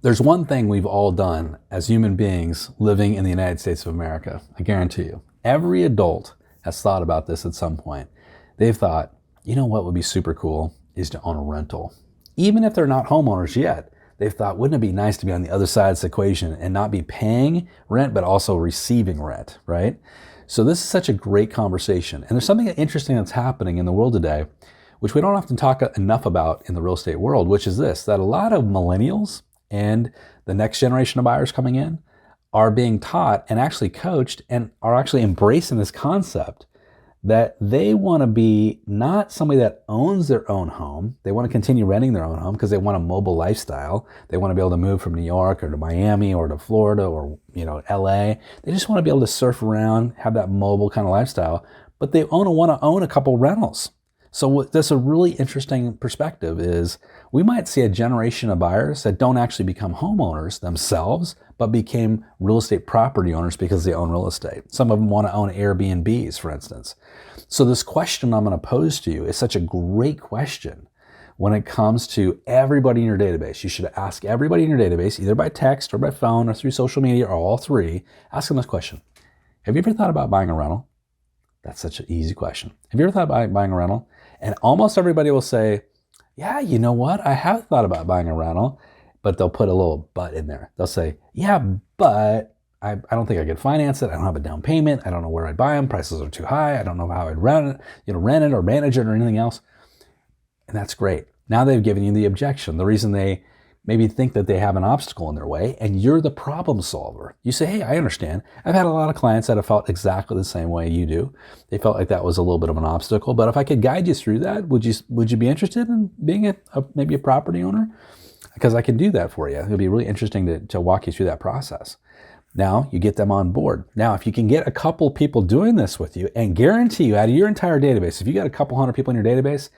There's one thing we've all done as human beings living in the United States of America. I guarantee you. Every adult has thought about this at some point. They've thought, you know what would be super cool is to own a rental. Even if they're not homeowners yet, they've thought, wouldn't it be nice to be on the other side of this equation and not be paying rent, but also receiving rent, right? So this is such a great conversation. And there's something interesting that's happening in the world today, which we don't often talk enough about in the real estate world, which is this, that a lot of millennials and the next generation of buyers coming in are being taught and actually coached and are actually embracing this concept that they want to be not somebody that owns their own home. They want to continue renting their own home because they want a mobile lifestyle. They want to be able to move from New York or to Miami or to Florida or, LA. They just want to be able to surf around, have that mobile kind of lifestyle, but they want to own a couple rentals. So that's a really interesting perspective is we might see a generation of buyers that don't actually become homeowners themselves, but became real estate property owners because they own real estate. Some of them want to own Airbnbs, for instance. So this question I'm going to pose to you is such a great question when it comes to everybody in your database. You should ask everybody in your database, either by text or by phone or through social media or all three, ask them this question. Have you ever thought about buying a rental? That's such an easy question. Have you ever thought about buying a rental? And almost everybody will say, yeah, you know what? I have thought about buying a rental, but they'll put a little but in there. They'll say, yeah, but I don't think I could finance it. I don't have a down payment. I don't know where I'd buy them. Prices are too high. I don't know how I'd rent it or manage it or anything else. And that's great. Now they've given you the objection, the reason they maybe think that they have an obstacle in their way, and you're the problem solver. You say, hey, I understand. I've had a lot of clients that have felt exactly the same way you do. They felt like that was a little bit of an obstacle, but if I could guide you through that, would you be interested in being maybe a property owner? Because I can do that for you. It'll be really interesting to walk you through that process. Now you get them on board. Now, if you can get a couple people doing this with you, and guarantee you out of your entire database, if you got a couple hundred people in your database,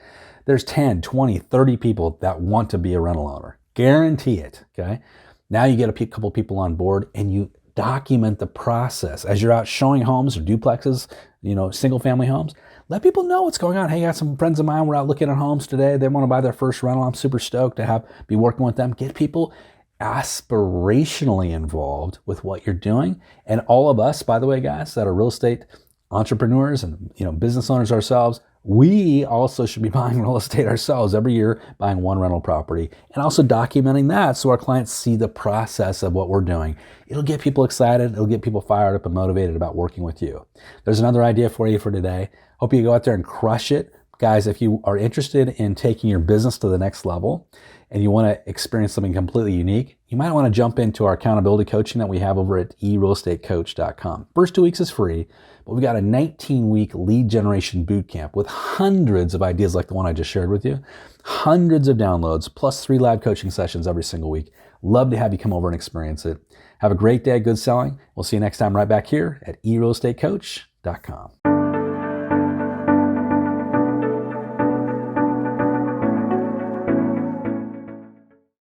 there's 10, 20, 30 people that want to be a rental owner. Guarantee it, okay? Now you get a couple people on board and you document the process. As you're out showing homes or duplexes, single family homes, let people know what's going on. Hey, I got some friends of mine, we're out looking at homes today. They want to buy their first rental. I'm super stoked to be working with them. Get people aspirationally involved with what you're doing. And all of us, by the way, guys, that are real estate entrepreneurs and business owners ourselves, we also should be buying real estate ourselves every year, buying one rental property, and also documenting that so our clients see the process of what we're doing. It'll get people excited. It'll get people fired up and motivated about working with you. There's another idea for you for today. Hope you go out there and crush it. Guys, if you are interested in taking your business to the next level and you want to experience something completely unique, you might want to jump into our accountability coaching that we have over at eRealEstateCoach.com. First 2 weeks is free, but we've got a 19-week lead generation bootcamp with hundreds of ideas like the one I just shared with you, hundreds of downloads, plus 3 live coaching sessions every single week. Love to have you come over and experience it. Have a great day, good selling. We'll see you next time right back here at eRealEstateCoach.com.